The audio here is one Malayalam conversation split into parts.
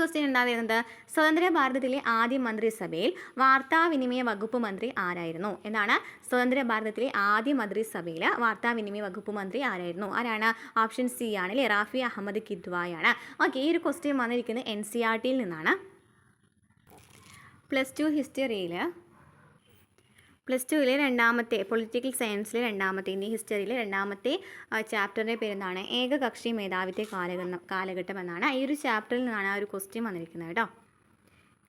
ക്വസ്റ്റ്യൻ എന്താ വരുന്നത്? സ്വതന്ത്ര ഭാരതത്തിലെ ആദ്യ മന്ത്രിസഭയിൽ വാർത്താവിനിമയ വകുപ്പ് മന്ത്രി ആരായിരുന്നു എന്നാണ്. സ്വതന്ത്ര ഭാരതത്തിലെ ആദ്യ മന്ത്രിസഭയിൽ വാർത്താവിനിമയ വകുപ്പ് മന്ത്രി ആരായിരുന്നു? ആരാണ്? ഓപ്ഷൻ സി ആണ് അല്ലേ, റാഫി അഹമ്മദ് കിദ്വായി ആണ്. ഓക്കെ, ഈ ഒരു ക്വസ്റ്റ്യൻ വന്നിരിക്കുന്നത് NCERTയിൽ നിന്നാണ്. പ്ലസ് ടുവിലെ രണ്ടാമത്തെ പൊളിറ്റിക്കൽ സയൻസിലെ രണ്ടാമത്തെ ഇന്ത്യൻ ഹിസ്റ്ററിയിലെ രണ്ടാമത്തെ ചാപ്റ്ററിൻ്റെ പേരെന്താണ്? ഏകകക്ഷി മേധാവിത്വ കാലഘട്ടം എന്നാണ്. ഈ ഒരു ചാപ്റ്ററിൽ നിന്നാണ് ആ ഒരു ക്വസ്റ്റ്യൻ വന്നിരിക്കുന്നത് കേട്ടോ.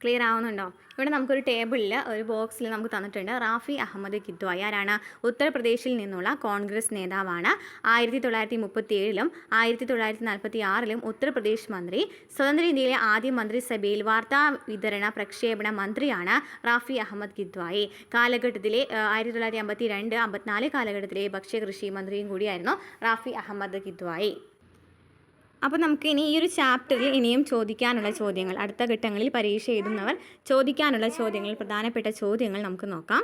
ക്ലിയർ ആവുന്നുണ്ടോ? ഇവിടെ നമുക്കൊരു ടേബിളിൽ ഒരു ബോക്സിൽ നമുക്ക് തന്നിട്ടുണ്ട്. റാഫി അഹമ്മദ് കിദ്വായി ആരാണ്? ഉത്തർപ്രദേശിൽ നിന്നുള്ള കോൺഗ്രസ് നേതാവാണ്. 1937 1946 ഉത്തർപ്രദേശ് മന്ത്രി. സ്വതന്ത്ര ഇന്ത്യയിലെ ആദ്യ മന്ത്രിസഭയിൽ വാർത്താ വിതരണ പ്രക്ഷേപണ മന്ത്രിയാണ് റാഫി അഹമ്മദ് കിദ്വായി. കാലഘട്ടത്തിലെ 1952-54 കാലഘട്ടത്തിലെ ഭക്ഷ്യകൃഷി മന്ത്രിയും കൂടിയായിരുന്നു റാഫി അഹമ്മദ് കിദ്വായി. അപ്പോൾ നമുക്ക് ഇനി ഈ ഒരു ചാപ്റ്ററിൽ ഇനിയും ചോദിക്കാനുള്ള ചോദ്യങ്ങൾ, അടുത്ത ഘട്ടങ്ങളിൽ പരീക്ഷ എഴുതുന്നവർ ചോദിക്കാനുള്ള ചോദ്യങ്ങൾ, പ്രധാനപ്പെട്ട ചോദ്യങ്ങൾ നമുക്ക് നോക്കാം.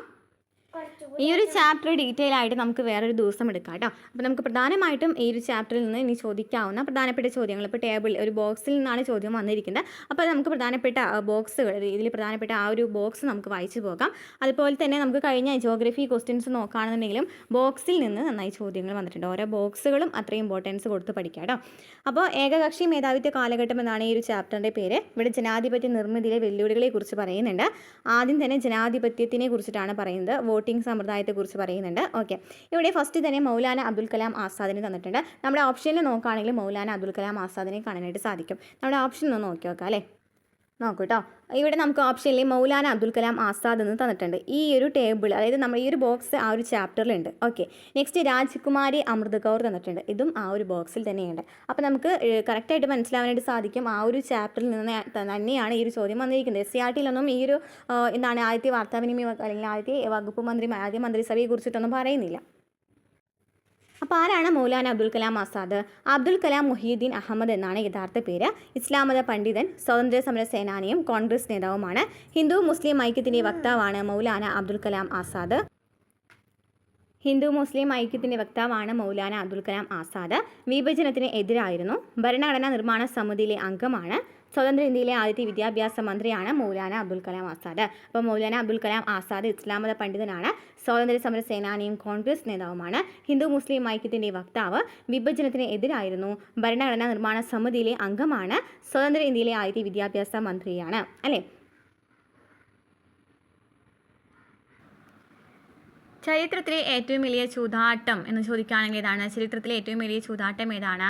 ഈ ഒരു ചാപ്റ്റർ ഡീറ്റെയിൽ ആയിട്ട് നമുക്ക് വേറൊരു ദിവസം എടുക്കാം കേട്ടോ. അപ്പോൾ നമുക്ക് പ്രധാനമായിട്ടും ഈ ഒരു ചാപ്റ്ററിൽ നിന്ന് ഇനി ചോദിക്കാവുന്ന പ്രധാനപ്പെട്ട ചോദ്യങ്ങൾ, ഇപ്പോൾ ടേബിൾ ഒരു ബോക്സിൽ നിന്നാണ് ചോദ്യം വന്നിരിക്കുന്നത്. അപ്പോൾ നമുക്ക് പ്രധാനപ്പെട്ട ബോക്സുകൾ, ഇതിൽ പ്രധാനപ്പെട്ട ആ ഒരു ബോക്സ് നമുക്ക് വായിച്ചു പോകാം. അതുപോലെ തന്നെ നമുക്ക് കഴിഞ്ഞ ജിയോഗ്രഫി ക്വസ്റ്റ്യൻസ് നോക്കുകയാണെന്നുണ്ടെങ്കിലും ബോക്സിൽ നിന്ന് നന്നായി ചോദ്യങ്ങൾ വന്നിട്ടുണ്ട്. ഓരോ ബോക്സുകളും അത്രയും ഇമ്പോർട്ടൻസ് കൊടുത്ത് പഠിക്കാം കേട്ടോ. അപ്പോൾ ഏകകക്ഷി മേധാവിത്വ കാലഘട്ടം എന്നാണ് ഈ ഒരു ചാപ്റ്ററിൻ്റെ പേര്. ഇവിടെ ജനാധിപത്യ നിർമ്മിതിയിലെ വെല്ലുവിളികളെ കുറിച്ച് പറയുന്നുണ്ട്. ആദ്യം തന്നെ ജനാധിപത്യത്തിനെ കുറിച്ചിട്ടാണ് പറയുന്നത്. വോട്ടിംഗ് സമ്പ്രദായത്തെക്കുറിച്ച് പറയുന്നുണ്ട്. ഓക്കെ, ഇവിടെ ഫസ്റ്റ് തന്നെ മൗലാന അബ്ദുൽ കലാം ആസാദിനെ തന്നിട്ടുണ്ട്. നമ്മുടെ ഓപ്ഷനിൽ നോക്കുകയാണെങ്കിൽ മൗലാന അബ്ദുൽ കലാം ആസാദിനെ കാണാനായിട്ട് സാധിക്കും. നമ്മുടെ ഓപ്ഷൻ ഒന്ന് നോക്കി നോക്കാം അല്ലേ, നോക്കൂ കേട്ടോ. ഇവിടെ നമുക്ക് ഓപ്ഷനിൽ മൗലാന അബ്ദുൽ കലാം ആസാദ് എന്ന് തന്നിട്ടുണ്ട്. ഈ ഒരു ടേബിൾ, അതായത് നമ്മൾ ഈ ഒരു ബോക്സ് ആ ഒരു ചാപ്റ്ററിലുണ്ട്. ഓക്കെ, നെക്സ്റ്റ് രാജ്കുമാരി അമൃത് കൗർ തന്നിട്ടുണ്ട്. ഇതും ആ ഒരു ബോക്സിൽ തന്നെയുണ്ട്. അപ്പോൾ നമുക്ക് കറക്റ്റായിട്ട് മനസ്സിലാവാനായിട്ട് സാധിക്കും ആ ഒരു ചാപ്റ്ററിൽ നിന്ന് തന്നെയാണ് ഈ ഒരു ചോദ്യം വന്നിരിക്കുന്നത്. NCERTയിലൊന്നും ഈ ഒരു എന്താണ് ആദ്യത്തെ വാർത്താവിനിമയ അല്ലെങ്കിൽ ആദ്യത്തെ വകുപ്പ് മന്ത്രി, ആദ്യ മന്ത്രിസഭയെ കുറിച്ചിട്ടൊന്നും പറയുന്നില്ല. അപ്പോൾ ആരാണ് മൗലാന അബ്ദുൽ കലാം ആസാദ്? അബ്ദുൽ കലാം മുഹീദ്ദീൻ അഹമ്മദ് എന്നാണ് യഥാർത്ഥ പേര്. ഇസ്ലാമത പണ്ഡിതൻ, സ്വാതന്ത്ര്യ സമര സേനാനിയും കോൺഗ്രസ് നേതാവുമാണ്. ഹിന്ദു മുസ്ലിം ഐക്യത്തിൻ്റെ വക്താവാണ് മൗലാന അബ്ദുൽ കലാം ആസാദ്. ഹിന്ദു മുസ്ലിം ഐക്യത്തിൻ്റെ വക്താവാണ് മൗലാന അബ്ദുൽ കലാം ആസാദ്. വിഭജനത്തിന് എതിരായിരുന്നു. ഭരണഘടനാ നിർമ്മാണ സമിതിയിലെ അംഗമാണ്. സ്വതന്ത്ര ഇന്ത്യയിലെ ആദ്യത്തെ വിദ്യാഭ്യാസ മന്ത്രിയാണ് മൗലാന അബ്ദുൽ കലാം ആസാദ്. അപ്പോൾ മൗലാന അബ്ദുൽ കലാം ആസാദ് ഇസ്ലാമത പണ്ഡിതനാണ്, സ്വാതന്ത്ര്യ സമര സേനാനിയും കോൺഗ്രസ് നേതാവുമാണ്. ഹിന്ദു മുസ്ലിം ഐക്യത്തിൻ്റെ വക്താവ്, വിഭജനത്തിന് എതിരായിരുന്നു, ഭരണഘടനാ നിർമ്മാണ സമിതിയിലെ അംഗമാണ്, സ്വതന്ത്ര ഇന്ത്യയിലെ ആദ്യത്തെ വിദ്യാഭ്യാസ മന്ത്രിയാണ് അല്ലേ. ചരിത്രത്തിലെ ഏറ്റവും വലിയ ചൂതാട്ടം എന്ന് ചോദിക്കുകയാണെങ്കിൽ ഏതാണ്? ചരിത്രത്തിലെ ഏറ്റവും വലിയ ചൂതാട്ടം ഏതാണ്?